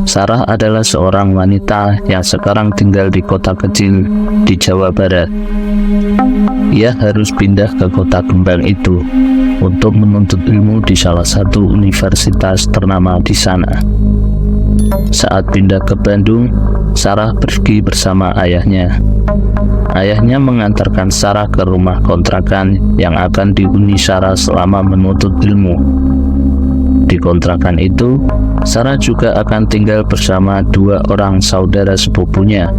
Sarah adalah seorang wanita yang sekarang tinggal di kota kecil di Jawa Barat. Ia harus pindah ke kota kembang itu untuk menuntut ilmu di salah satu universitas ternama di sana. Saat pindah ke Bandung, Sarah pergi bersama ayahnya. Ayahnya mengantarkan Sarah ke rumah kontrakan yang akan dihuni Sarah selama menuntut ilmu. Di kontrakan itu, Sarah juga akan tinggal bersama 2 orang saudara sepupunya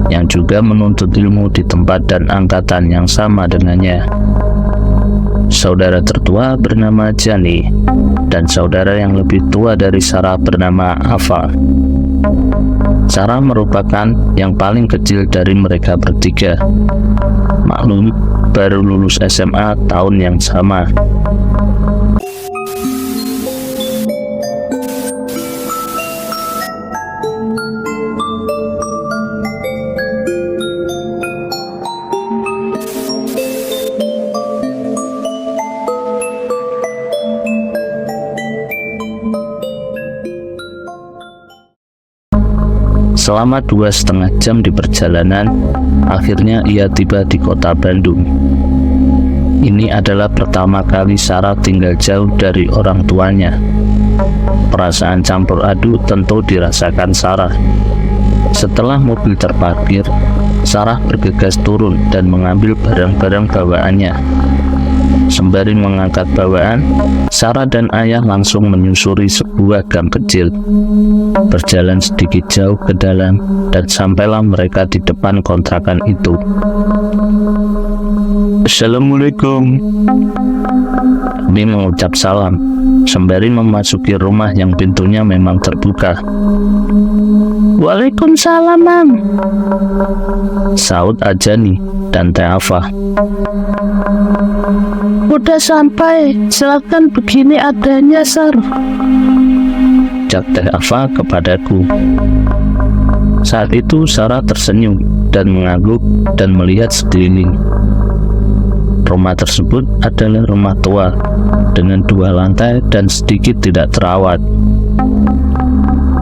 yang juga menuntut ilmu di tempat dan angkatan yang sama dengannya. Saudara tertua bernama Jani dan saudara yang lebih tua dari Sarah bernama Ava. Sarah merupakan yang paling kecil dari mereka bertiga. Maklum, baru lulus SMA tahun yang sama. Selama 2,5 jam di perjalanan, akhirnya ia tiba di kota Bandung. Ini adalah pertama kali Sarah tinggal jauh dari orang tuanya. Perasaan campur aduk tentu dirasakan Sarah. Setelah mobil terparkir, Sarah bergegas turun dan mengambil barang-barang bawaannya. Sembari mengangkat bawaan, Sarah dan ayah langsung menyusuri sebuah gang kecil. Berjalan sedikit jauh ke dalam dan sampailah mereka di depan kontrakan itu. Assalamualaikum. Kami mengucap salam sembari memasuki rumah yang pintunya memang terbuka. Waalaikumsalam, Mam, saut Ajani dan Teh Ava. Udah sampai, silakan begini adanya, Sar, ucap Teh Ava kepadaku. Saat itu Sarah tersenyum dan mengangguk dan melihat sekeliling. Rumah tersebut adalah rumah tua dengan 2 lantai dan sedikit tidak terawat.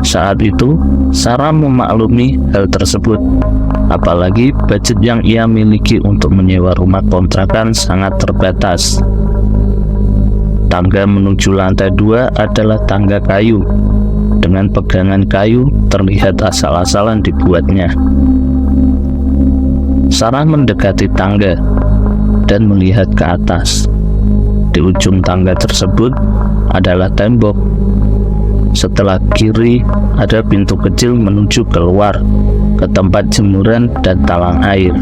Saat itu Sarah memaklumi hal tersebut, apalagi budget yang ia miliki untuk menyewa rumah kontrakan sangat terbatas. Tangga menuju lantai 2 adalah tangga kayu. Dengan pegangan kayu terlihat asal-asalan dibuatnya. Sarah mendekati tangga dan melihat ke atas. Di ujung tangga tersebut adalah tembok. Setelah kiri ada pintu kecil menuju keluar ke tempat jemuran dan talang air.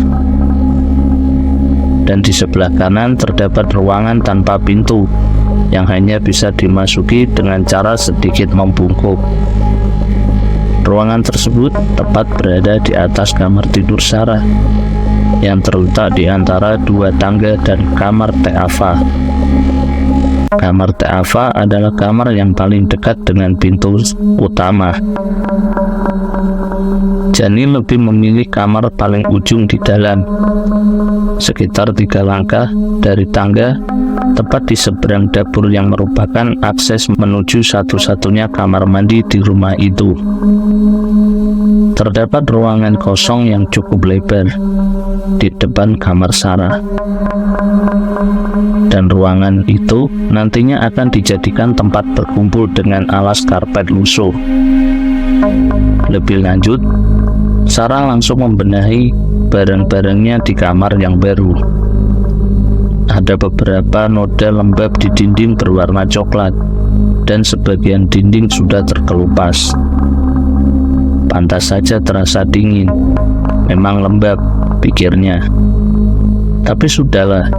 Dan di sebelah kanan terdapat ruangan tanpa pintu yang hanya bisa dimasuki dengan cara sedikit membungkuk. Ruangan tersebut tepat berada di atas kamar tidur Sarah yang terletak di antara 2 tangga dan kamar Teh Ava. Kamar Teh Ava adalah kamar yang paling dekat dengan pintu utama. Jani lebih memilih kamar paling ujung di dalam, sekitar 3 langkah dari tangga, tepat di seberang dapur yang merupakan akses menuju satu-satunya kamar mandi di rumah itu. Terdapat ruangan kosong yang cukup lebar di depan kamar Sarah. Dan ruangan itu nantinya akan dijadikan tempat berkumpul dengan alas karpet lusuh. Lebih lanjut, Sarah langsung membenahi barang-barangnya di kamar yang baru. Ada beberapa noda lembab di dinding berwarna coklat, dan sebagian dinding sudah terkelupas. Pantas saja terasa dingin, memang lembab, pikirnya. Tapi sudahlah,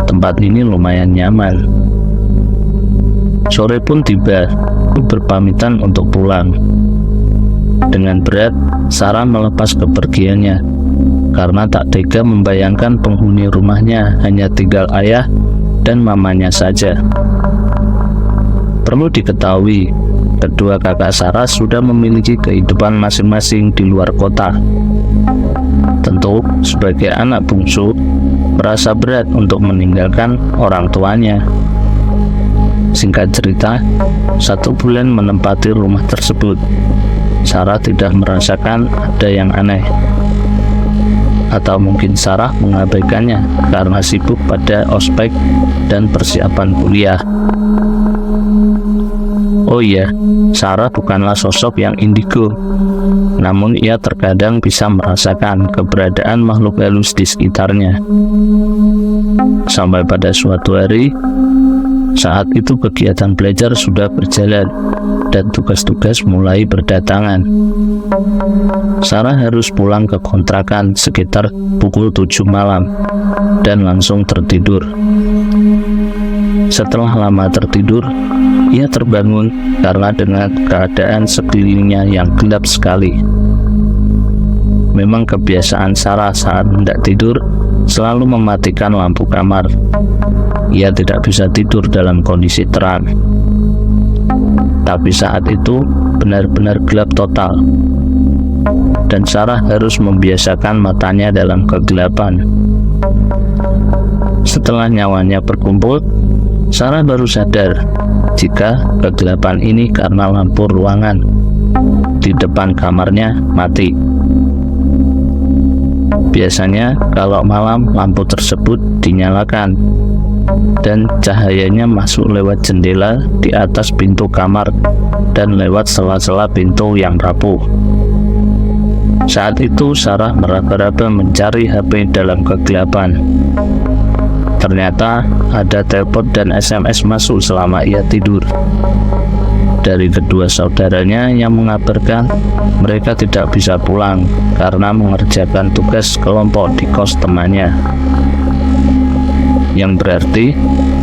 tempat ini lumayan nyaman. Sore pun tiba, berpamitan untuk pulang. Dengan berat, Sarah melepas kepergiannya, karena tak tega membayangkan penghuni rumahnya hanya tinggal ayah dan mamanya saja. Perlu diketahui, kedua kakak Sarah sudah memiliki kehidupan masing-masing di luar kota. Tentu, sebagai anak bungsu, merasa berat untuk meninggalkan orang tuanya. Singkat cerita, 1 bulan menempati rumah tersebut, Sarah tidak merasakan ada yang aneh. Atau mungkin Sarah mengabaikannya karena sibuk pada ospek dan persiapan kuliah. Oh iya, Sarah bukanlah sosok yang indigo, namun ia terkadang bisa merasakan keberadaan makhluk halus di sekitarnya. Sampai pada suatu hari, saat itu kegiatan belajar sudah berjalan dan tugas-tugas mulai berdatangan. Sarah harus pulang ke kontrakan sekitar pukul 7 malam dan langsung tertidur. Setelah lama tertidur, ia terbangun karena dengan keadaan sekelilingnya yang gelap sekali. Memang kebiasaan Sarah saat hendak tidur selalu mematikan lampu kamar. Ia tidak bisa tidur dalam kondisi terang. Tapi saat itu benar-benar gelap total, dan Sarah harus membiasakan matanya dalam kegelapan. Setelah nyawanya berkumpul, Sarah baru sadar jika kegelapan ini karena lampu ruangan di depan kamarnya mati. Biasanya kalau malam lampu tersebut dinyalakan dan cahayanya masuk lewat jendela di atas pintu kamar dan lewat sela-sela pintu yang rapuh. Saat itu Sarah meraba-raba mencari HP dalam kegelapan. Ternyata ada telepon dan SMS masuk selama ia tidur dari kedua saudaranya yang mengabarkan mereka tidak bisa pulang karena mengerjakan tugas kelompok di kos temannya. Yang berarti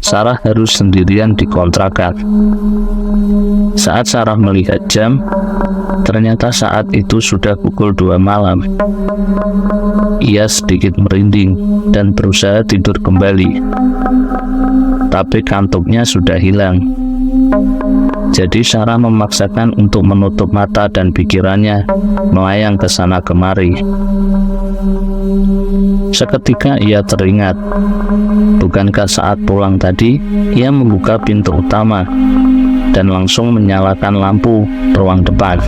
Sarah harus sendirian di kontrakan. Saat Sarah melihat jam, ternyata saat itu sudah pukul 2 malam. Ia sedikit merinding dan berusaha tidur kembali, tapi kantuknya sudah hilang. Jadi Sarah memaksakan untuk menutup mata dan pikirannya melayang ke sana kemari. Seketika ia teringat, bukankah saat pulang tadi ia membuka pintu utama dan langsung menyalakan lampu ruang depan.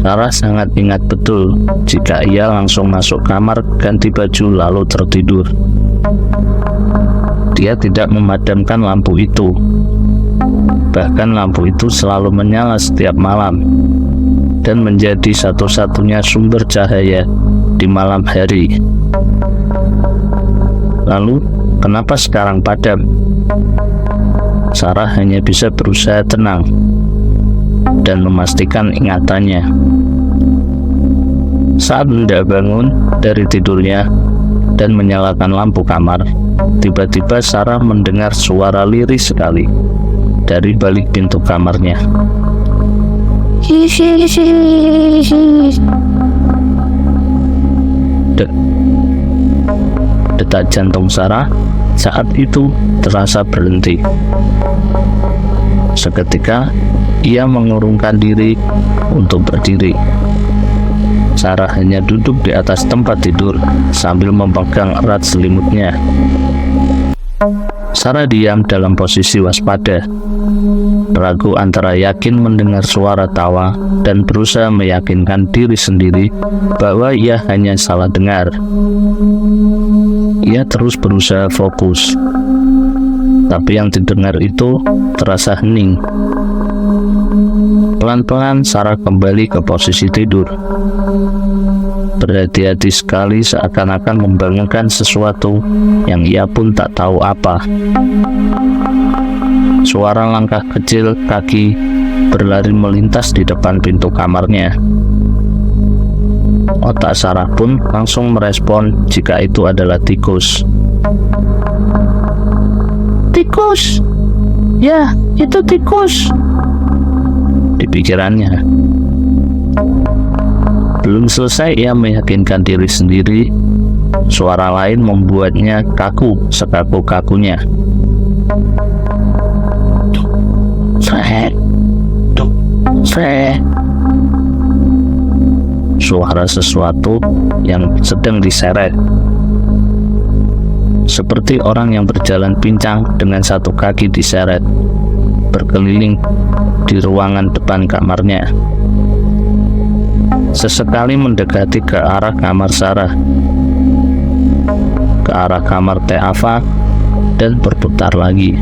Sarah sangat ingat betul jika ia langsung masuk kamar ganti baju lalu tertidur. Dia tidak memadamkan lampu itu. Bahkan lampu itu selalu menyala setiap malam dan menjadi satu-satunya sumber cahaya di malam hari. Lalu, kenapa sekarang padam? Sarah hanya bisa berusaha tenang dan memastikan ingatannya. Saat hendak bangun dari tidurnya dan menyalakan lampu kamar, tiba-tiba Sarah mendengar suara lirih sekali dari balik pintu kamarnya. Detak jantung Sarah saat itu terasa berhenti. Seketika ia mengurungkan diri untuk berdiri. Sarah hanya duduk di atas tempat tidur sambil memegang erat selimutnya. Sarah diam dalam posisi waspada, ragu antara yakin mendengar suara tawa dan berusaha meyakinkan diri sendiri bahwa ia hanya salah dengar. Ia terus berusaha fokus, tapi yang didengar itu terasa hening. Pelan-pelan Sarah kembali ke posisi tidur. Berhati-hati sekali, seakan-akan membangunkan sesuatu yang ia pun tak tahu apa. Suara langkah kecil kaki berlari melintas di depan pintu kamarnya. Otak Sarah pun langsung merespon jika itu adalah tikus. Tikus! Ya, itu tikus! Di pikirannya. Belum selesai ia meyakinkan diri sendiri, suara lain membuatnya kaku sekaku-kakunya. Suara sesuatu yang sedang diseret. seperti orang yang berjalan pincang dengan satu kaki diseret, berkeliling di ruangan depan kamarnya. Sesekali mendekati ke arah kamar Sarah, ke arah kamar Teh Ava, dan berputar lagi.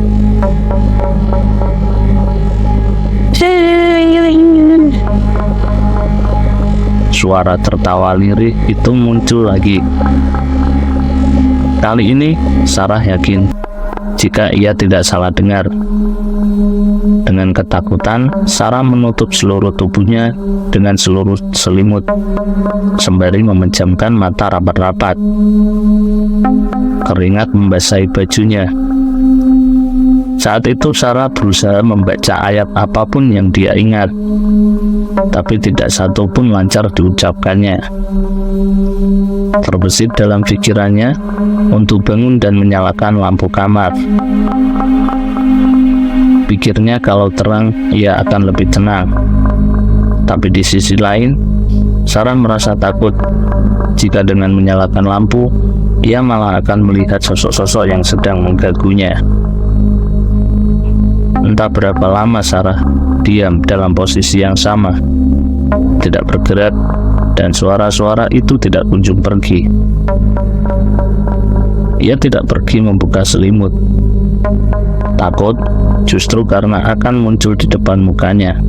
Suara tertawa lirih itu muncul lagi. Kali ini Sarah yakin jika ia tidak salah dengar. Dengan ketakutan, Sarah menutup seluruh tubuhnya dengan seluruh selimut, sembari memejamkan mata rapat-rapat. Keringat membasahi bajunya. Saat itu Sarah berusaha membaca ayat apapun yang dia ingat, tapi tidak satu pun lancar diucapkannya. Terbesit dalam pikirannya untuk bangun dan menyalakan lampu kamar. Pikirnya kalau terang ia akan lebih tenang. Tapi di sisi lain, Sarah merasa takut jika dengan menyalakan lampu, ia malah akan melihat sosok-sosok yang sedang mengganggunya. Entah berapa lama Sarah diam dalam posisi yang sama, tidak bergerak, dan suara-suara itu tidak kunjung pergi. Ia tidak pergi membuka selimut, takut justru karena akan muncul di depan mukanya.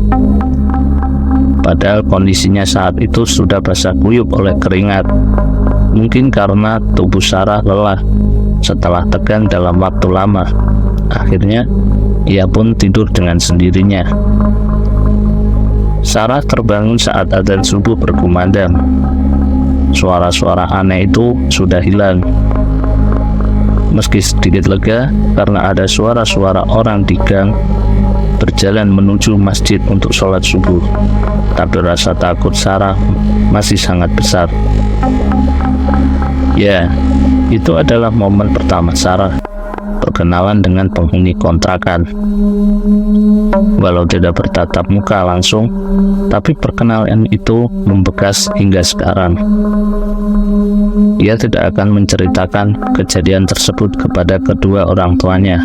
Padahal kondisinya saat itu sudah basah kuyup oleh keringat, mungkin karena tubuh Sarah lelah setelah tegang dalam waktu lama. Akhirnya ia pun tidur dengan sendirinya. Sarah terbangun saat adzan subuh berkumandang. Suara-suara aneh itu sudah hilang. Meski sedikit lega karena ada suara-suara orang di gang berjalan menuju masjid untuk sholat subuh, tapi rasa takut Sarah masih sangat besar. Ya, itu adalah momen pertama Sarah berkenalan dengan penghuni kontrakan. Walau tidak bertatap muka langsung, tapi perkenalan itu membekas hingga sekarang. Ia tidak akan menceritakan kejadian tersebut kepada kedua orang tuanya.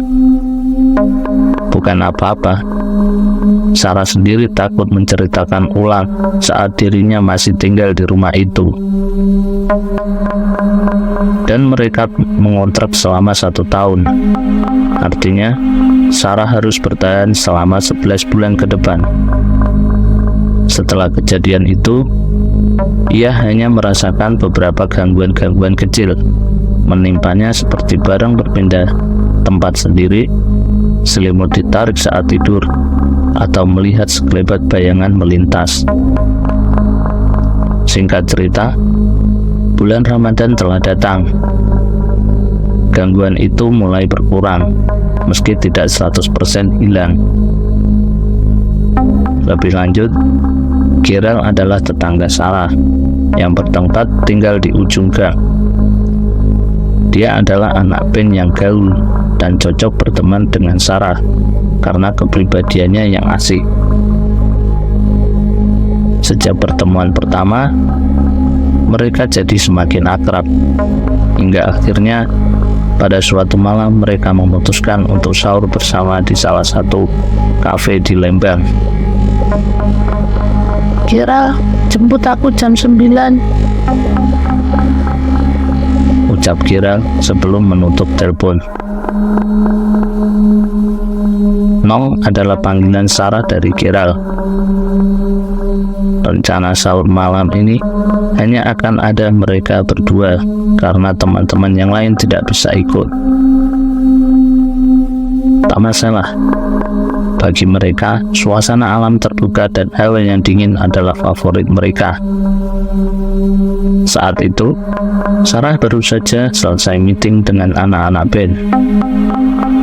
Bukan apa-apa, Sarah sendiri takut menceritakan ulang saat dirinya masih tinggal di rumah itu. Dan mereka mengontrak selama 1 tahun. Artinya, Sarah harus bertahan selama 11 bulan ke depan. Setelah kejadian itu, ia hanya merasakan beberapa gangguan-gangguan kecil menimpanya, seperti barang berpindah tempat sendiri, selimut ditarik saat tidur, atau melihat sekelebat bayangan melintas. Singkat cerita, bulan Ramadan telah datang. Gangguan itu mulai berkurang, meski tidak 100% hilang. Lebih lanjut, Gerald adalah tetangga Sarah yang bertempat tinggal di ujung gang. Dia adalah anak band yang gaul dan cocok berteman dengan Sarah karena kepribadiannya yang asik. Sejak pertemuan pertama, mereka jadi semakin akrab, hingga akhirnya pada suatu malam mereka memutuskan untuk sahur bersama di salah satu kafe di Lembang. Kira jemput aku jam 9, ucap Kira sebelum menutup telepon. Nong adalah panggilan Sarah dari Gerald. Rencana sahur malam ini hanya akan ada mereka berdua karena teman-teman yang lain tidak bisa ikut. Tak masalah, bagi mereka suasana alam terbuka dan hawa yang dingin adalah favorit mereka. Saat itu, Sarah baru saja selesai meeting dengan anak-anak band.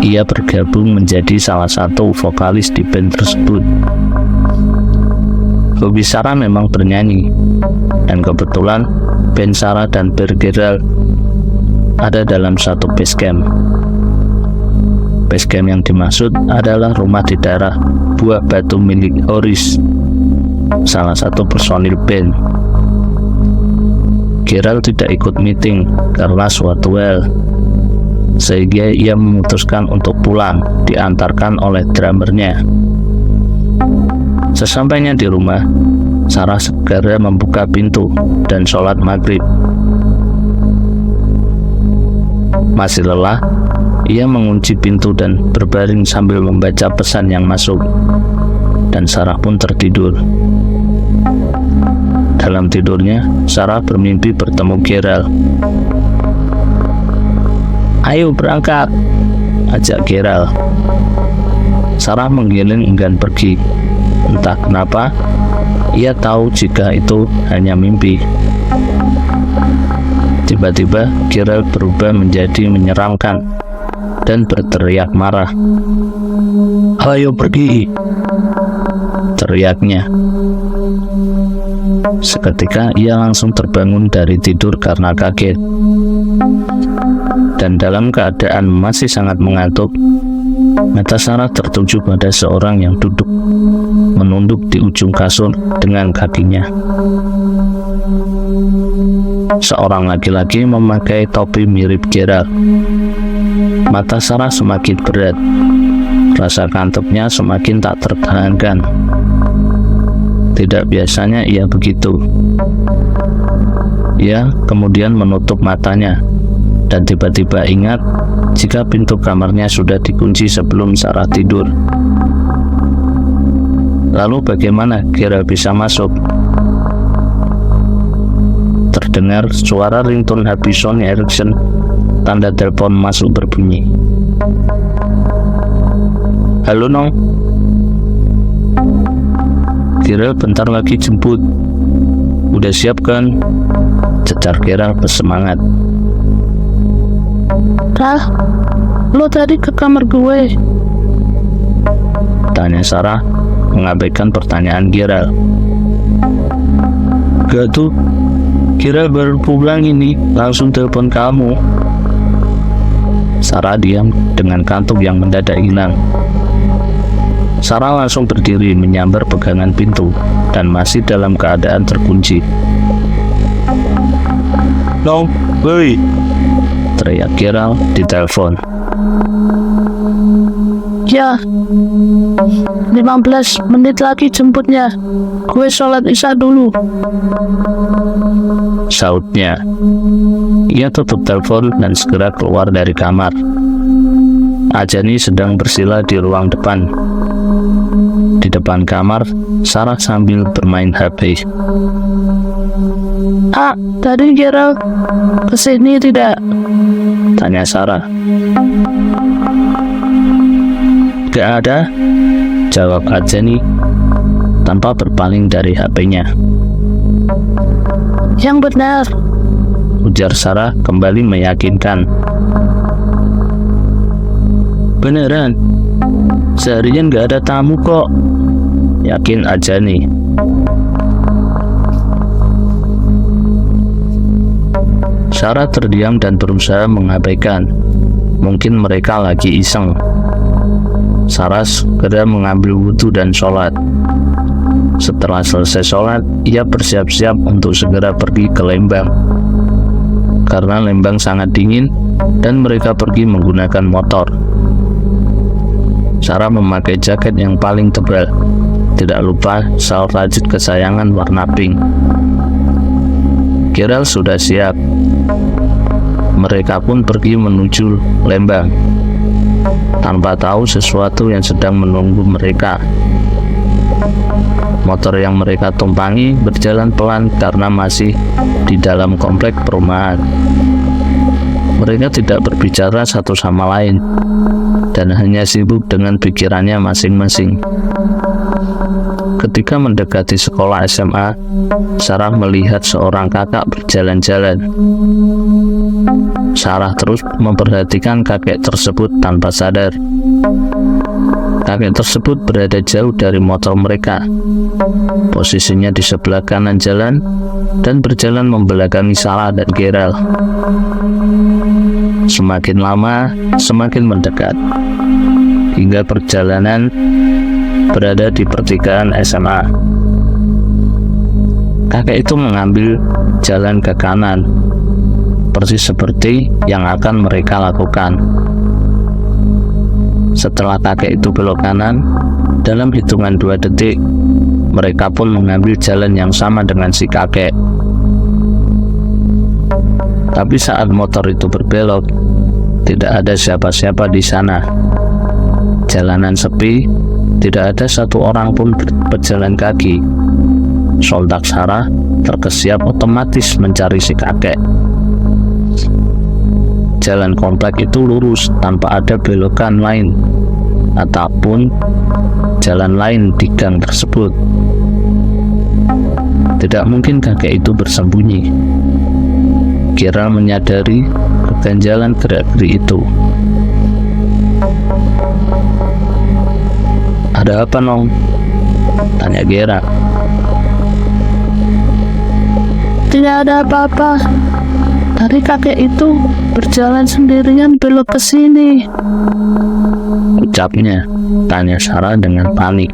Ia bergabung menjadi salah satu vokalis di band tersebut. Hobi Sarah memang bernyanyi, dan kebetulan band Sarah dan Gerald ada dalam satu base camp. Base camp yang dimaksud adalah rumah di daerah Buah Batu milik Horis, salah satu personil band. Gerald tidak ikut meeting karena suatu hal. sehingga ia memutuskan untuk pulang, diantarkan oleh drummernya. Sesampainya di rumah, Sarah segera membuka pintu dan sholat maghrib. Masih lelah, ia mengunci pintu dan berbaring sambil membaca pesan yang masuk, dan Sarah pun tertidur. Dalam tidurnya, Sarah bermimpi bertemu Gerald. "Ayo berangkat," ajak Gerald. Sarah menggiling enggan pergi. Entah kenapa, ia tahu jika itu hanya mimpi. Tiba-tiba, Gerald berubah menjadi menyeramkan dan berteriak marah. "Ayo pergi!" teriaknya. Seketika ia langsung terbangun dari tidur karena kaget. Dan dalam keadaan masih sangat mengantuk, mata Sarah tertuju pada seorang yang duduk menunduk di ujung kasur dengan kakinya. Seorang laki-laki memakai topi mirip Gerald. Mata Sarah semakin berat. Rasa kantuknya semakin tak tertahankan. Tidak biasanya ia begitu. Ia kemudian menutup matanya dan tiba-tiba ingat jika pintu kamarnya sudah dikunci sebelum Sarah tidur. Lalu bagaimana Gerald bisa masuk? Terdengar suara ringtone HP Sony Ericsson, tanda telepon masuk berbunyi. "Halo Nong, Gerald bentar lagi jemput. Udah siap kan?" cecar Gerald bersemangat. "Ral, lo tadi ke kamar gue?" tanya Sarah mengabaikan pertanyaan Gerald. "Gak tuh, Gerald baru pulang ini, langsung telepon kamu." Sarah diam dengan kantuk yang mendadak hilang. Sarah langsung berdiri menyambar pegangan pintu dan masih dalam keadaan terkunci. "Nong, woi!" teriak Gerald di telepon. "Ya, 15 menit lagi jemputnya. Gue sholat isya dulu," sautnya. Ia tutup telepon dan segera keluar dari kamar. Ajani sedang bersila di ruang depan. Di depan kamar, Sarah sambil bermain HP. Tadi Gerald kesini tidak?" tanya Sarah. "Gak ada," jawab Ajani tanpa berpaling dari HP-nya. "Yang benar," ujar Sarah kembali meyakinkan. "Beneran, seharian gak ada tamu kok," yakin Ajani. Sarah terdiam dan berusaha mengabaikan. Mungkin mereka lagi iseng. Sarah segera mengambil wudhu dan sholat. Setelah selesai sholat, ia bersiap-siap untuk segera pergi ke Lembang. Karena Lembang sangat dingin dan mereka pergi menggunakan motor. Sarah memakai jaket yang paling tebal. Tidak lupa sal rajut kesayangan warna pink. Gerald sudah siap. Mereka pun pergi menuju Lembang tanpa tahu sesuatu yang sedang menunggu mereka. Motor yang mereka tumpangi berjalan pelan karena masih di dalam komplek perumahan. Mereka tidak berbicara satu sama lain dan hanya sibuk dengan pikirannya masing-masing. Ketika mendekati sekolah SMA, Sarah melihat seorang kakak berjalan-jalan. Sarah terus memperhatikan kakek tersebut tanpa sadar. Kakek tersebut berada jauh dari motor mereka. Posisinya di sebelah kanan jalan dan berjalan membelakangi Sarah dan Gerald. Semakin lama, semakin mendekat, hingga perjalanan berada di pertigaan SMA. Kakek itu mengambil jalan ke kanan. persis seperti yang akan mereka lakukan. Setelah kakek itu belok kanan, dalam hitungan 2 detik, mereka pun mengambil jalan yang sama dengan si kakek. Tapi saat motor itu berbelok, tidak ada siapa-siapa di sana. Jalanan sepi, tidak ada satu orang pun berjalan kaki. Sontak Sarah terkesiap otomatis mencari si kakek. Jalan komplek itu lurus tanpa ada belokan lain ataupun jalan lain di gang tersebut. Tidak mungkin kakek itu bersembunyi. Gerald menyadari keganjalan gerak-gerik itu. "Ada apa, Nong?" tanya Gerald. Tidak ada apa-apa. Tadi kakek itu berjalan sendirian belok ke sini, ucapnya, tanya Sarah dengan panik.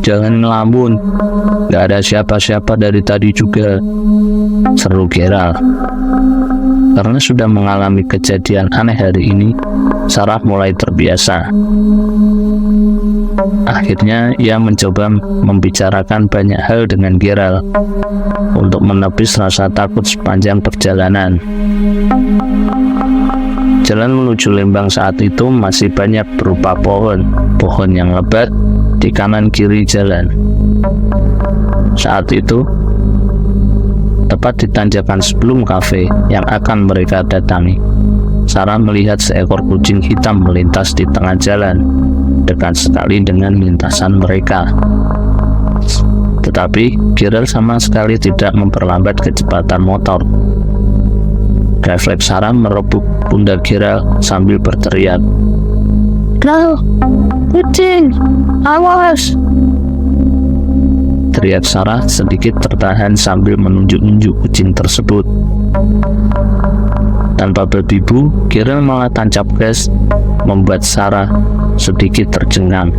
"Jangan ngelamun, gak ada siapa-siapa dari tadi juga," seru Gerald. Karena sudah mengalami kejadian aneh hari ini, Sarah mulai terbiasa. Akhirnya ia mencoba membicarakan banyak hal dengan Gerald untuk menepis rasa takut sepanjang perjalanan. Jalan menuju Lembang saat itu masih banyak berupa pohon yang lebat di kanan kiri jalan. Saat itu, tepat di tanjakan sebelum kafe yang akan mereka datangi, Sarah melihat seekor kucing hitam melintas di tengah jalan, dekat sekali dengan lintasan mereka. Tetapi Gerald sama sekali tidak memperlambat kecepatan motor. Refleks Sarah merebut pundak Gerald sambil berteriak, "Gerald, kucing, awas!" Teriak Sarah sedikit tertahan sambil menunjuk-nunjuk kucing tersebut. Tanpa berbibu, Gerald malah tancap gas, membuat Sarah sedikit tercengang.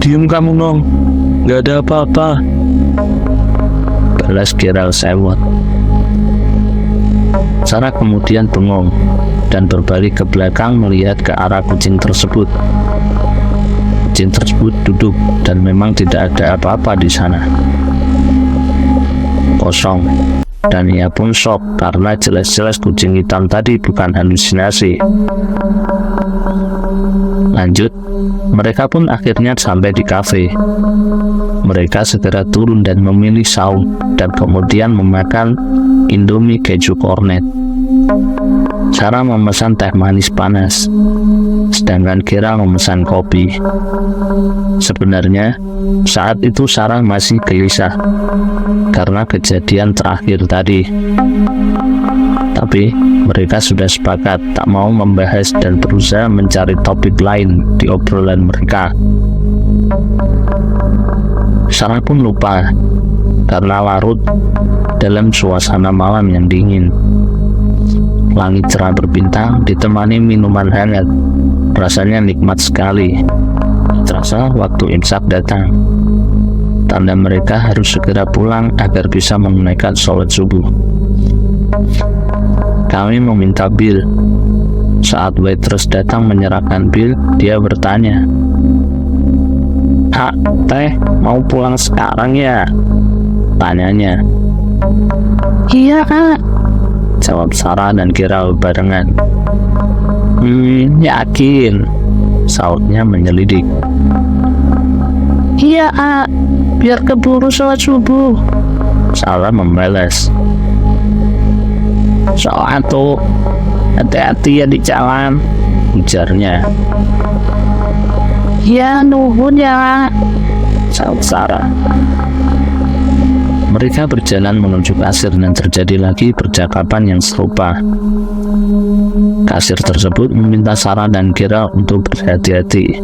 "Diam kamu, Nong, gak ada apa-apa," balas Gerald sewot. Sarah kemudian bengong dan berbalik ke belakang melihat ke arah kucing tersebut. Kucing tersebut duduk dan memang tidak ada apa-apa di sana. Kosong. Dan ia pun shock karena jelas-jelas kucing hitam tadi bukan halusinasi. Lanjut, mereka pun akhirnya sampai di kafe. Mereka segera turun dan memilih saus dan kemudian memakan Indomie keju kornet. Sarah memesan teh manis panas, sedangkan Gerald memesan kopi. Sebenarnya, saat itu Sarah masih gelisah karena kejadian terakhir tadi. Tapi mereka sudah sepakat tak mau membahas dan berusaha mencari topik lain di obrolan mereka. Sarah pun lupa karena larut dalam suasana malam yang dingin. Langit cerah berbintang ditemani minuman hangat. Rasanya nikmat sekali. Terasa waktu imsak datang. Tanda mereka harus segera pulang agar bisa menunaikan sholat subuh. Kami meminta bil. Saat waitress datang menyerahkan bil, dia bertanya, "Kak, teh mau pulang sekarang ya?" tanyanya. "Iya, Kak," jawab Sarah dan Gerald barengan. Yakin?" sautnya menyelidik. "Iya, Kak, biar keburu sholat subuh." Sarah membalas. "Soal tuh, hati-hati ya di jalan," ujarnya. "Ya, nuhun ya, Kak," saut Sarah. Mereka berjalan menuju kasir dan terjadi lagi percakapan yang serupa. Kasir tersebut meminta Sarah dan Gerald untuk berhati-hati.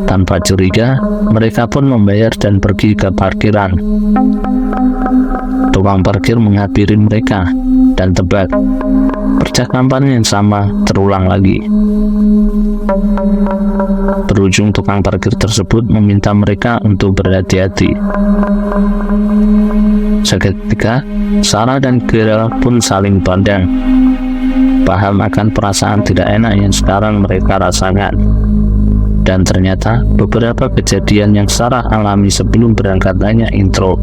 Tanpa curiga, mereka pun membayar dan pergi ke parkiran. Tukang parkir menghampiri mereka dan tebak, Percakapan yang sama terulang lagi. Berujung tukang parkir tersebut meminta mereka untuk berhati-hati. Seketika, Sarah dan Gerald pun saling pandang, paham akan perasaan tidak enak yang sekarang mereka rasakan. Dan ternyata beberapa kejadian yang Sarah alami sebelum berangkat hanya intro.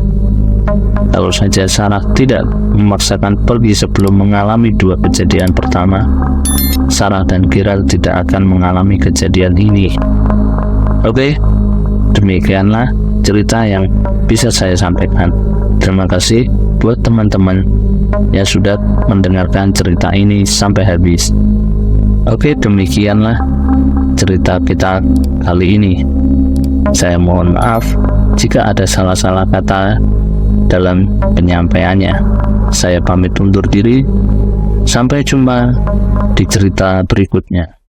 Kalau saja Sarah tidak memaksakan pergi sebelum mengalami dua kejadian pertama, Sarah dan Gerald tidak akan mengalami kejadian ini. Oke, demikianlah cerita yang bisa saya sampaikan. Terima kasih buat teman-teman yang sudah mendengarkan cerita ini sampai habis. Oke, demikianlah cerita kita kali ini. Saya mohon maaf jika ada salah-salah kata dalam penyampaiannya. Saya pamit undur diri. Sampai jumpa di cerita berikutnya.